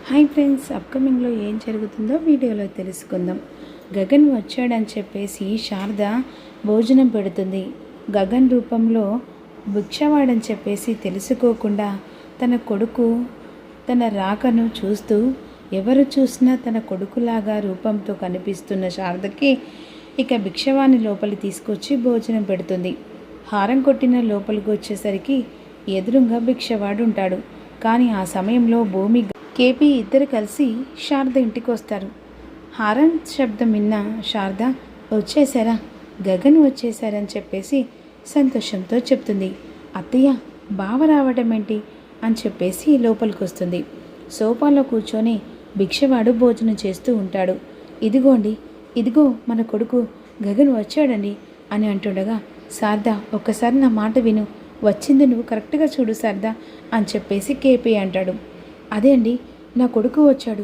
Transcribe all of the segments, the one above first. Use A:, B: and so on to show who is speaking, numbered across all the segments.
A: Hi friends, అప్కమింగ్లో ఏం జరుగుతుందో వీడియోలో తెలుసుకుందాం. గగన్ వచ్చాడని చెప్పేసి శారద భోజనం పెడుతుంది. గగన్ రూపంలో భిక్షవాడని చెప్పేసి తెలుసుకోకుండా తన కొడుకు తన రాకను చూస్తూ ఎవరు చూసినా తన కొడుకులాగా రూపంతో కనిపిస్తున్న శారదకి ఇక భిక్షవాణి లోపలి తీసుకొచ్చి భోజనం పెడుతుంది. హారం కొట్టిన లోపలికి వచ్చేసరికి ఎదురుగా భిక్షవాడు ఉంటాడు. కానీ ఆ సమయంలో భూమి కేపీ ఇద్దరు కలిసి శారద ఇంటికి వస్తారు. హారన్ శబ్దం విన్న శారద వచ్చేసారా, గగన్ వచ్చేసారని చెప్పేసి సంతోషంతో చెప్తుంది. అత్తయ్య, బావ రావడం ఏంటి అని చెప్పేసి లోపలికి వస్తుంది. సోఫాలో కూర్చొని భిక్షవాడు భోజనం చేస్తూ ఉంటాడు. ఇదిగో మన కొడుకు గగన్ వచ్చాడండి అని అంటుండగా, శారద ఒక్కసారి నా మాట విను, వచ్చింది నువ్వు కరెక్ట్గా చూడు శారద అని చెప్పేసి కేపీ అంటాడు. అదే అండి, నా కొడుకు వచ్చాడు,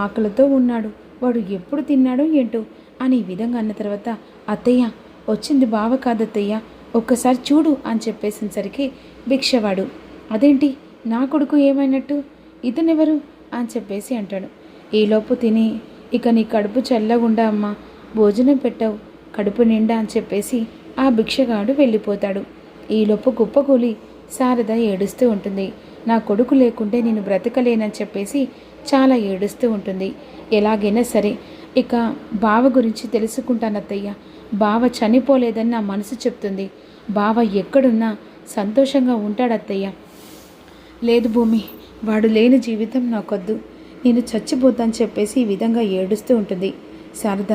A: ఆకలితో ఉన్నాడు, వాడు ఎప్పుడు తిన్నాడో ఏంటో అని ఈ విధంగా అన్న తర్వాత, అత్తయ్య వచ్చింది బావ కాదత్తయ్య, ఒక్కసారి చూడు అని చెప్పేసరికి భిక్షవాడు, అదేంటి నా కొడుకు ఏమైనట్టు, ఇతనెవరు అని చెప్పేసి అంటాడు. ఈలోపు తిని, ఇక నీ కడుపు చల్లగుండా అమ్మా, భోజనం పెట్టావు కడుపు నిండా అని చెప్పేసి ఆ భిక్షగాడు వెళ్ళిపోతాడు. ఈలోపు కుప్పకూలి శారద ఏడుస్తూ ఉంటుంది. నా కొడుకు లేకుంటే నేను బ్రతకలేనని చెప్పేసి చాలా ఏడుస్తూ ఉంటుంది. ఎలాగైనా సరే ఇక బావ గురించి తెలుసుకుంటానత్తయ్య, బావ చనిపోలేదని నా మనసు చెప్తుంది, బావ ఎక్కడున్నా సంతోషంగా ఉంటాడత్తయ్య. లేదు భూమి, వాడు లేని జీవితం నాకొద్దు, నేను చచ్చిపోతాను చెప్పేసి ఈ విధంగా ఏడుస్తూ ఉంటుంది. శారద,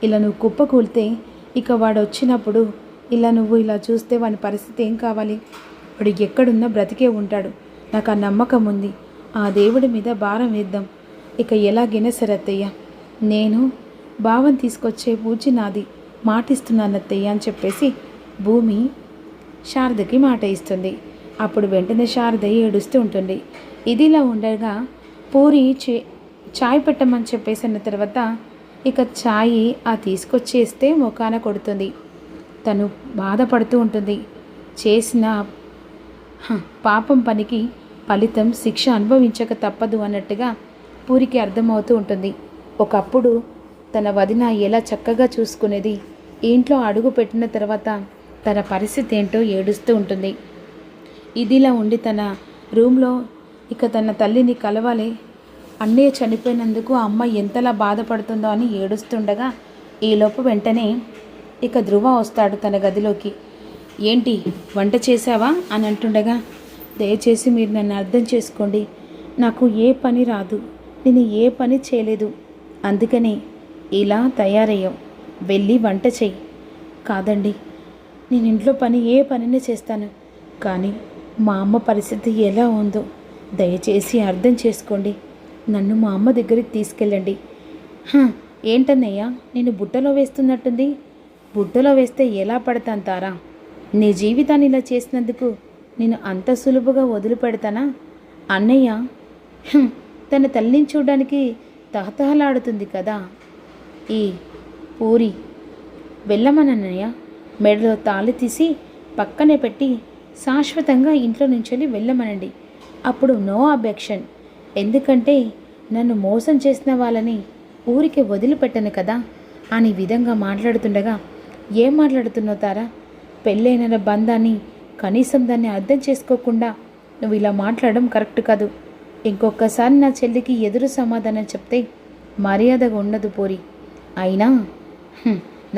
A: ఇలా నువ్వు కుప్పకూలితే ఇక వాడు వచ్చినప్పుడు నువ్వు ఇలా చూస్తే వాని పరిస్థితి ఏం కావాలి, వాడు ఎక్కడున్నా బ్రతికే ఉంటాడు, నాకు ఆ నమ్మకం ఉంది, ఆ దేవుడి మీద భారం వేద్దాం, ఇక ఎలాగైనా సరే అత్తయ్య, నేను భావం తీసుకొచ్చే పూచి నాది, మాటిస్తున్నాను అత్తయ్య అని చెప్పేసి భూమి శారదకి మాట ఇస్తుంది. అప్పుడు వెంటనే శారద ఏడుస్తూ ఉంటుంది. ఇదిలా ఉండగా పూరి చాయ్ పెట్టమని చెప్పేసి అన్న తర్వాత ఇక చాయ్ తీసుకొచ్చేస్తే ముఖాన కొడుతుంది. తను బాధపడుతూ ఉంటుంది. చేసిన పాపం పనికి ఫలితం శిక్ష అనుభవించక తప్పదు అన్నట్టుగా పూరికి అర్థమవుతూ ఉంటుంది. ఒకప్పుడు తన వదిన ఎలా చక్కగా చూసుకునేది, ఇంట్లో అడుగు పెట్టిన తర్వాత తన పరిస్థితి ఏంటో ఏడుస్తూ ఉంటుంది. ఇదిలా ఉండి తన రూమ్లో ఇక తన తల్లిని కలవాలి, అన్నయ్య చనిపోయినందుకు అమ్మ ఎంతలా బాధపడుతుందో అని ఏడుస్తుండగా ఈలోపు వెంటనే ఇక ధ్రువ వస్తాడు తన గదిలోకి. ఏంటి వంట చేశావా అని అంటుండగా, దయచేసి మీరు నన్ను అర్థం చేసుకోండి, నాకు ఏ పని రాదు, నేను ఏ పని చేయలేదు, అందుకని ఇలా తయారయ్యావు, వెళ్ళి వంట చెయ్యి. కాదండి, నేను ఇంట్లో పని ఏ పనినే చేస్తాను, కానీ మా అమ్మ పరిస్థితి ఎలా ఉందో దయచేసి అర్థం చేసుకోండి, నన్ను మా అమ్మ దగ్గరికి తీసుకెళ్ళండి. ఏంటన్నయ్యా, నేను బుట్టలో వేస్తున్నట్టుంది, బుట్టలో వేస్తే ఎలా పడతాను తారా, నీ జీవితాన్ని ఇలా చేసినందుకు నేను అంత సులువుగా వదిలిపెడతానా? అన్నయ్య తన తల్లిని చూడడానికి తహతహలాడుతుంది కదా ఈ పూరి, వెళ్ళమనన్నయ్య, మెడలో తాళి తీసి పక్కనే పెట్టి శాశ్వతంగా ఇంట్లో నుంచి వెళ్ళమనండి, అప్పుడు నో అబ్జెక్షన్, ఎందుకంటే నన్ను మోసం చేసిన వాళ్ళని ఊరికి వదిలిపెట్టను కదా అని విధంగా మాట్లాడుతుండగా, ఏం మాట్లాడుతున్నావు తారా, పెళ్ళైన బంధాన్ని కనీసం దాన్ని అర్థం చేసుకోకుండా నువ్వు ఇలా మాట్లాడడం కరెక్ట్ కాదు, ఇంకొకసారి నా చెల్లికి ఎదురు సమాధానం చెప్తే మర్యాదగా ఉండదు పూరి, అయినా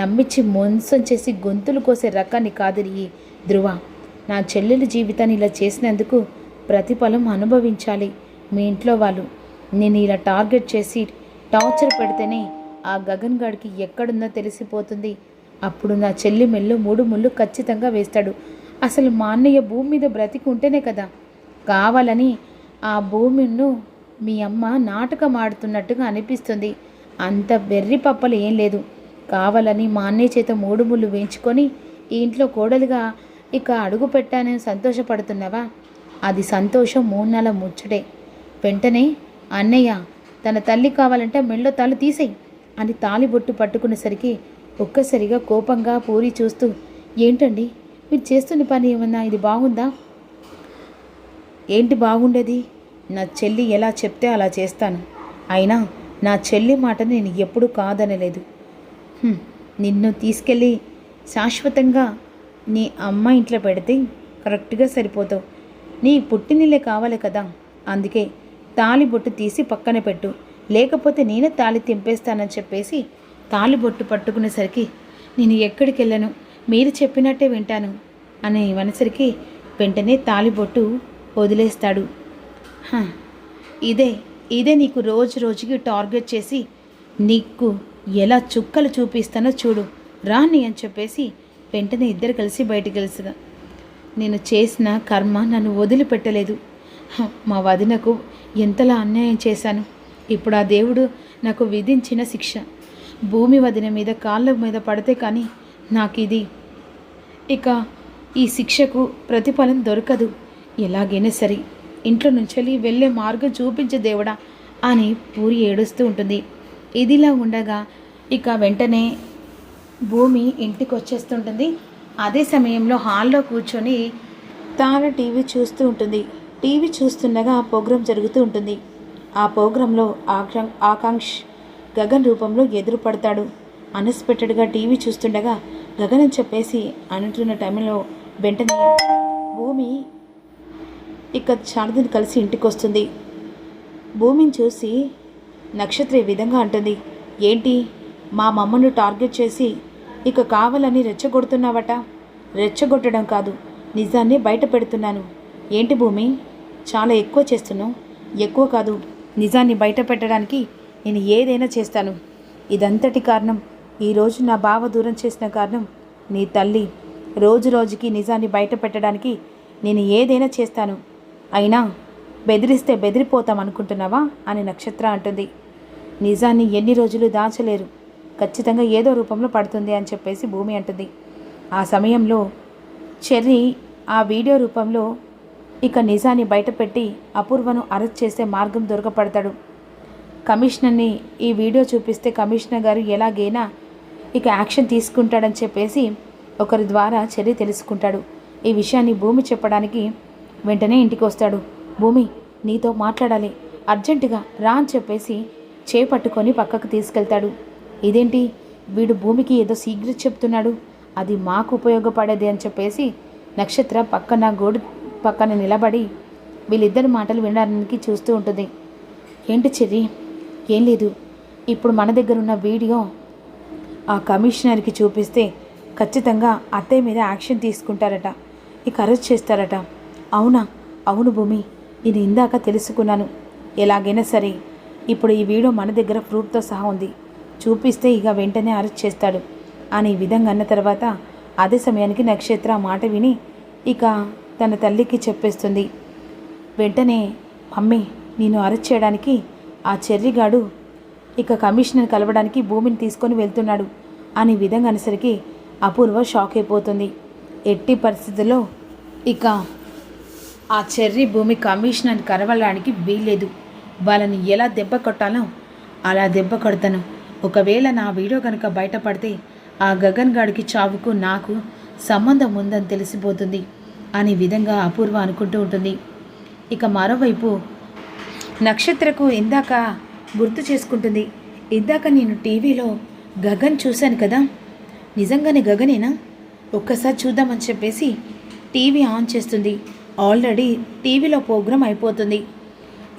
A: నమ్మించి మోసం చేసి గొంతులు కోసే రకాన్ని కాదు ఈ ధ్రువ, నా చెల్లెలి జీవితాన్ని ఇలా చేసినందుకు ప్రతిఫలం అనుభవించాలి మీ ఇంట్లో వాళ్ళు, నేను ఇలా టార్గెట్ చేసి టార్చర్ పెడితేనే ఆ గగన్ గాడికి ఎక్కడుందో తెలిసిపోతుంది, అప్పుడు నా చెల్లి మెల్లో 3 ముళ్ళు ఖచ్చితంగా వేస్తాడు, అసలు మా అన్నయ్య భూమి మీద బ్రతికి ఉంటేనే కదా, కావాలని ఆ భూమిను మీ అమ్మ నాటకం ఆడుతున్నట్టుగా అనిపిస్తుంది, అంత వెర్రి పప్పలు ఏం లేదు, కావాలని మా అన్నయ్య చేత 3 ముళ్ళు వేయించుకొని ఈ ఇంట్లో కోడలుగా ఇక అడుగు పెట్టానని సంతోషపడుతున్నావా, అది సంతోషం 3 నెలల ముచ్చటే, వెంటనే అన్నయ్య తన తల్లి కావాలంటే మెళ్ళో తాళి తీసేయి అని తాళిబొట్టు పట్టుకునేసరికి ఒక్కసారిగా కోపంగా పూరి చూస్తూ, ఏంటండి మీరు చేస్తున్న పని ఏమన్నా ఇది బాగుందా, ఏంటి బాగుండేది, నా చెల్లి ఎలా చెప్తే అలా చేస్తాను. అయినా నా చెల్లి మాటని నేను ఎప్పుడూ కాదనలేదు. నిన్ను తీసుకెళ్ళి శాశ్వతంగా నీ అమ్మ ఇంట్లో పెడితే కరెక్ట్గా సరిపోతావు. నీ పుట్టినిల్లే కావాలి కదా, అందుకే తాళిబొట్టు తీసి పక్కన పెట్టు, లేకపోతే నేనే తాళి తెంపేస్తానని చెప్పేసి తాళిబొట్టు పట్టుకునేసరికి నేను ఎక్కడికి వెళ్ళను, మీరు చెప్పినట్టే వింటాను అని అనేసరికి వెంటనే తాళిబొట్టు వదిలేస్తాడు. ఇదే నీకు రోజు రోజుకి టార్గెట్ చేసి నీకు ఎలా చుక్కలు చూపిస్తానో చూడు, రాని అని చెప్పేసి వెంటనే ఇద్దరు కలిసి బయటికి వెళ్తుగా, నేను చేసిన కర్మ నన్ను వదిలిపెట్టలేదు. మా వదినకు ఎంతలా అన్యాయం చేశాను. ఇప్పుడు ఆ దేవుడు నాకు విధించిన శిక్ష భూమి వదిన మీద కాళ్ళ మీద పడితే కానీ నాకు ఇక ఈ శిక్షకు ప్రతిఫలం దొరకదు. ఎలాగైనా సరే ఇంట్లో నుంచి వెళ్ళే మార్గం చూపించే దేవుడా అని పూరి ఏడుస్తూ ఉంటుంది. ఇదిలా ఉండగా ఇక వెంటనే భూమి ఇంటికి వచ్చేస్తుంటుంది. అదే సమయంలో హాల్లో కూర్చొని తాను టీవీ చూస్తూ ఉంటుంది. టీవీ చూస్తుండగా ప్రోగ్రాం జరుగుతూ ఉంటుంది. ఆ ప్రోగ్రాంలో ఆకాంక్ష్ గగన్ రూపంలో ఎదురుపడతాడు. అన్ఎక్స్పెక్టెడ్గా టీవీ చూస్తుండగా గగన్ అని చెప్పేసి అంటున్న టైంలో వెంటనే భూమి ఇక శారదని కలిసి ఇంటికి వస్తుంది. భూమిని చూసి నక్షత్ర ఈ విధంగా అంటుంది, ఏంటి మా మమ్మను టార్గెట్ చేసి ఇక కావాలని రెచ్చగొడుతున్నావట? రెచ్చగొట్టడం కాదు, నిజాన్ని బయట పెడుతున్నాను. ఏంటి భూమి, చాలా ఎక్కువ చేస్తున్నావు. ఎక్కువ కాదు, నిజాన్ని బయట పెట్టడానికి నేను ఏదైనా చేస్తాను. ఇదంతటి కారణం ఈరోజు నా బావ దూరం చేసిన కారణం నీ తల్లి. రోజు రోజుకి నిజాన్ని బయట పెట్టడానికి నేను ఏదైనా చేస్తాను. అయినా బెదిరిస్తే బెదిరిపోతాం అనుకుంటున్నావా అని నక్షత్ర అంటుంది. నిజాన్ని ఎన్ని రోజులు దాచలేరు, ఖచ్చితంగా ఏదో రూపంలో పడుతుంది అని చెప్పేసి భూమి అంటుంది. ఆ సమయంలో చెర్రీ ఆ వీడియో రూపంలో ఇక నిజాన్ని బయటపెట్టి అపూర్వను అరెస్ట్ చేసే మార్గం దొరకపడతాడు. కమిషనర్ని ఈ వీడియో చూపిస్తే కమిషనర్ గారు ఎలాగైనా ఇక యాక్షన్ తీసుకుంటాడని చెప్పేసి ఒకరి ద్వారా చెర్రీ తెలుసుకుంటాడు. ఈ విషయాన్ని భూమి చెప్పడానికి వెంటనే ఇంటికి వస్తాడు. భూమి, నీతో మాట్లాడాలి, అర్జెంటుగా రా అని చెప్పేసి చేపట్టుకొని పక్కకు తీసుకెళ్తాడు. ఇదేంటి, వీడు భూమికి ఏదో సీక్రెట్ చెప్తున్నాడు, అది మాకు ఉపయోగపడేది అని చెప్పేసి నక్షత్ర గోడు పక్కన నిలబడి వీళ్ళిద్దరి మాటలు వినడానికి చూస్తూ ఉంటుంది. ఏంటి చెర్రీ? ఏం లేదు, ఇప్పుడు మన దగ్గర ఉన్న వీడియో ఆ కమిషనర్కి చూపిస్తే ఖచ్చితంగా అత్తయ్య మీద యాక్షన్ తీసుకుంటారట, ఇక అరెస్ట్ చేస్తారట. అవునా? అవును భూమి, నేను ఇందాక తెలుసుకున్నాను. ఎలాగైనా సరే ఇప్పుడు ఈ వీడియో మన దగ్గర ప్రూఫ్తో సహా ఉంది, చూపిస్తే ఇక వెంటనే అరెస్ట్ చేస్తాడు అని ఈ విధంగా అన్న తర్వాత అదే సమయానికి నక్షత్ర మాట విని ఇక తన తల్లికి చెప్పేస్తుంది. వెంటనే మమ్మీ, నేను అరెస్ట్ చేయడానికి ఆ చెర్రిగాడు ఇక కమిషనర్ కలవడానికి భూమిని తీసుకొని వెళ్తున్నాడు అని విధంగా అనేసరికి అపూర్వ షాక్ అయిపోతుంది. ఎట్టి పరిస్థితుల్లో ఇక ఆ చెర్రీ భూమి కమిషనర్ కలవడానికి వీల్లేదు. వాళ్ళని ఎలా దెబ్బ కొట్టాలో అలా దెబ్బ కొడతాను. ఒకవేళ నా వీడియో కనుక బయటపడితే ఆ గగన్ గాడికి చావుకు నాకు సంబంధం ఉందని తెలిసిపోతుంది అనే విధంగా అపూర్వ అనుకుంటూ ఉంటుంది. ఇక మరోవైపు నక్షత్రకు ఇందాక గుర్తు చేసుకుంటుంది. ఇందాక నేను టీవీలో గగన్ చూశాను కదా, నిజంగానే గగనేనా? ఒక్కసారి చూద్దామని చెప్పేసి టీవీ ఆన్ చేస్తుంది. ఆల్రెడీ టీవీలో ప్రోగ్రాం అయిపోతుంది.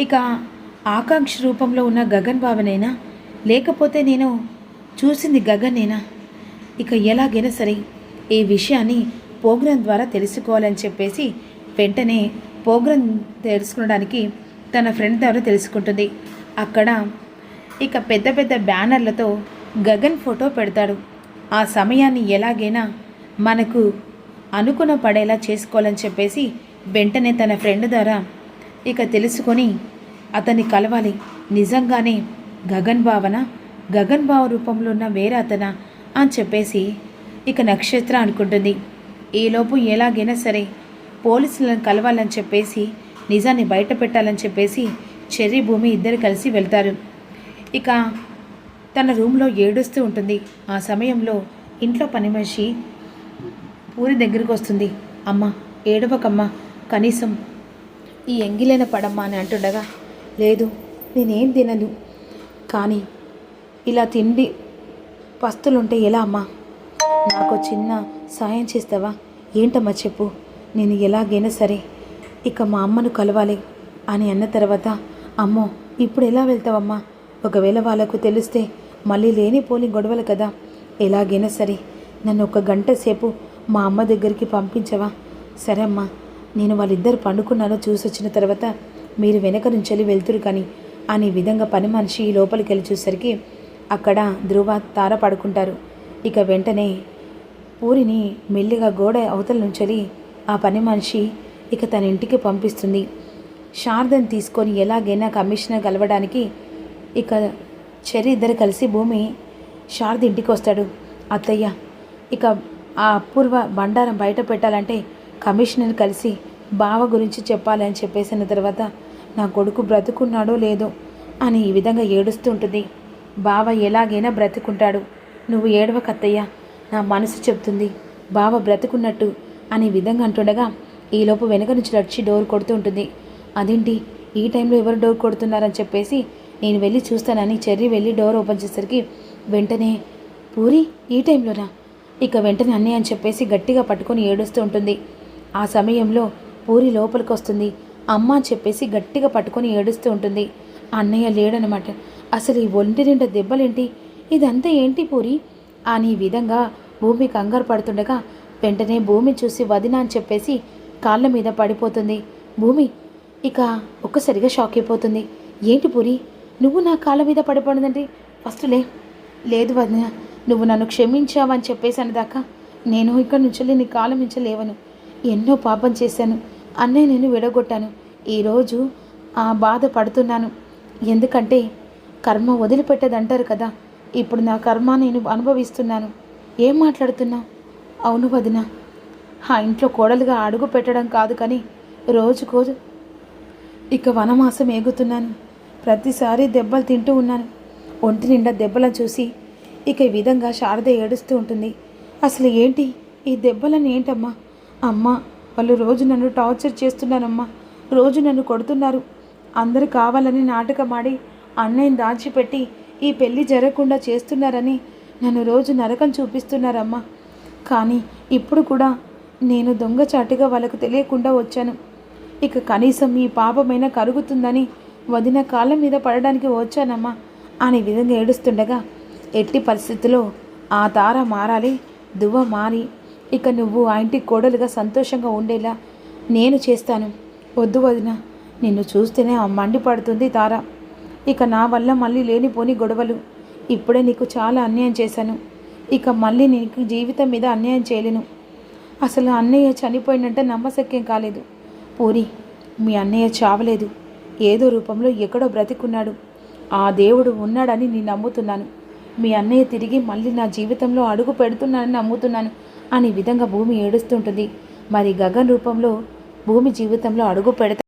A: ఇక ఆకాంక్ష రూపంలో ఉన్న గగన్ బావనేనా, లేకపోతే నేను చూసింది గగనేనా? ఇక ఎలాగైనా సరే ఈ విషయాన్ని ప్రోగ్రాం ద్వారా తెలుసుకోవాలని చెప్పేసి వెంటనే ప్రోగ్రాం తెలుసుకోవడానికి తన ఫ్రెండ్ ద్వారా తెలుసుకుంటుంది. అక్కడ ఇక పెద్ద పెద్ద బ్యానర్లతో గగన్ ఫోటో పెడతాడు. ఆ సమయాన్ని ఎలాగైనా మనకు అనుకున్న పడేలా చేసుకోవాలని చెప్పేసి వెంటనే తన ఫ్రెండ్ ద్వారా ఇక తెలుసుకొని అతన్ని కలవాలి. నిజంగానే గగన్ బావ రూపంలో ఉన్న వేరే అతనా అని చెప్పేసి ఇక నక్షత్ర అనుకుంటుంది. ఈలోపు ఎలాగైనా సరే పోలీసులను కలవాలని చెప్పేసి నిజాన్ని బయట పెట్టాలని చెప్పేసి చెర్రీ భూమి ఇద్దరు కలిసి వెళ్తారు. ఇక తన రూమ్లో ఏడుస్తూ ఉంటుంది. ఆ సమయంలో ఇంట్లో పని మనిషి పూరి దగ్గరికి వస్తుంది. అమ్మ, ఏడవకమ్మ, కనీసం ఈ ఎంగిలైన పడమ్మా అని అంటుండగా, లేదు నేనేం తినను, కానీ ఇలా తిండి పస్తులుంటే ఎలా అమ్మా? నాకు చిన్న సాయం చేస్తావా? ఏంటమ్మా చెప్పు, నేను ఎలాగైనా సరే ఇక మా అమ్మను కలవాలి అని అన్న తర్వాత, అమ్మో ఇప్పుడు ఎలా వెళ్తావమ్మా? ఒకవేళ వాళ్ళకు తెలిస్తే మళ్ళీ లేనిపోని గొడవలు కదా. ఎలాగైనా సరే నన్ను 1 గంట సేపు మా అమ్మ దగ్గరికి పంపించవా? సరే అమ్మా, నేను వాళ్ళిద్దరు పండుకున్నారో చూసొచ్చిన తర్వాత మీరు వెనక నుంచి వెళ్తురు కానీ అనే విధంగా పని మనిషి లోపలికి వెళ్ళి చూసరికి అక్కడ ధ్రువ, తార పడుకుంటారు. ఇక వెంటనే పూరిని మెల్లిగా గోడ అవతల నుంచి ఆ పని మనిషి ఇక తన ఇంటికి పంపిస్తుంది. శారదను తీసుకొని ఎలాగైనా కమిషనర్ కలవడానికి ఇక చెర్రి ఇద్దరు కలిసి భూమి శారద ఇంటికి వస్తాడు. అత్తయ్య, ఇక ఆ అపూర్వ బండారం బయట పెట్టాలంటే కమిషనర్ కలిసి బావ గురించి చెప్పాలి అని చెప్పేసిన తర్వాత, నా కొడుకు బ్రతుకున్నాడో లేదో అని ఈ విధంగా ఏడుస్తూ ఉంటుంది. బావ ఎలాగైనా బ్రతుకుంటాడు, నువ్వు ఏడవకత్తయ్య, నా మనసు చెప్తుంది బావ బ్రతుకున్నట్టు అనే విధంగా అంటుండగా ఈలోపు వెనక నుంచి వచ్చి డోర్ కొడుతూ ఉంటుంది. అదేంటి ఈ టైంలో ఎవరు డోర్ కొడుతున్నారని చెప్పేసి నేను వెళ్ళి చూస్తానని చెర్రి వెళ్ళి డోర్ ఓపెన్ చేసరికి వెంటనే పూరి ఈ టైంలోనా? ఇక వెంటనే అన్నయ్య అని చెప్పేసి గట్టిగా పట్టుకొని ఏడుస్తూ ఉంటుంది. ఆ సమయంలో పూరి లోపలికి వస్తుంది. అమ్మ అని చెప్పేసి గట్టిగా పట్టుకొని ఏడుస్తూ ఉంటుంది. అన్నయ్య లేడనమాట. అసలు ఈ ఒంటి నిండా దెబ్బలేంటి, ఇదంతా ఏంటి పూరి అని విధంగా భూమి కంగారు పడుతుండగా వెంటనే భూమి చూసి వదిన అని చెప్పేసి కాళ్ళ మీద పడిపోతుంది. భూమి ఇక ఒక్కసారిగా షాక్ అయిపోతుంది. ఏంటి పూరి, నువ్వు నా కాళ్ళ మీద పడిపోయిందంటే? ఫస్ట్ లేదు వదిన, నువ్వు నన్ను క్షమించావని చెప్పేసి అనేదాకా నేను ఇక్కడ నుంచి నీ కాళ్ళ నుంచి లేవను. ఎన్నో పాపం చేశాను, అన్నయ్య నేను విడగొట్టాను. ఈరోజు ఆ బాధ పడుతున్నాను. ఎందుకంటే కర్మ వదిలిపెట్టదంటారు కదా, ఇప్పుడు నా కర్మ నేను అనుభవిస్తున్నాను. ఏం మాట్లాడుతున్నావు? అవును వదిన, ఆ ఇంట్లో కోడలుగా అడుగు పెట్టడం కాదు కానీ రోజుకో ఇక వనమాసం ఏగుతున్నాను. ప్రతిసారి దెబ్బలు తింటూ ఉన్నాను. ఒంటి నిండా దెబ్బలను చూసి ఇక ఈ విధంగా శారద ఏడుస్తూ ఉంటుంది. అసలు ఏంటి ఈ దెబ్బలని? ఏంటమ్మా? అమ్మా, వాళ్ళు రోజు నన్ను టార్చర్ చేస్తున్నారమ్మా, రోజు నన్ను కొడుతున్నారు. అందరూ కావాలని నాటకమాడి అన్నయ్యని దాచిపెట్టి ఈ పెళ్ళి జరగకుండా చేస్తున్నారని నన్ను రోజు నరకం చూపిస్తున్నారమ్మా. కానీ ఇప్పుడు కూడా నేను దొంగచాటుగా వాళ్ళకు తెలియకుండా వచ్చాను. ఇక కనీసం ఈ పాపమైనా కరుగుతుందని వదిన కాళ్ళ మీద పడడానికి వచ్చానమ్మా అనే విధంగా ఏడుస్తుండగా, ఎట్టి పరిస్థితుల్లో ఆ తార మారాలి, దువ్వ మారి ఇక నువ్వు ఆ ఇంటి కోడలుగా సంతోషంగా ఉండేలా నేను చేస్తాను. వద్దు వదిన, నిన్ను చూస్తేనే మండిపడుతుంది తార. ఇక నా వల్ల మళ్ళీ లేనిపోని గొడవలు. ఇప్పుడే నీకు చాలా అన్యాయం చేశాను, ఇక మళ్ళీ నీకు జీవితం మీద అన్యాయం చేయలేను. అసలు అన్నయ్య చనిపోయినంటే నమ్మశక్యం కాలేదు. పూరి, మీ అన్నయ్య చావలేదు, ఏదో రూపంలో ఎక్కడో బ్రతికున్నాడు. ఆ దేవుడు ఉన్నాడని నేను నమ్ముతున్నాను. మీ అన్నయ్య తిరిగి మళ్ళీ నా జీవితంలో అడుగు పెడుతున్నానని నమ్ముతున్నాను అనే విధంగా భూమి ఏడుస్తుంటుంది. మరి గగన్ రూపంలో భూమి జీవితంలో అడుగు పెడతా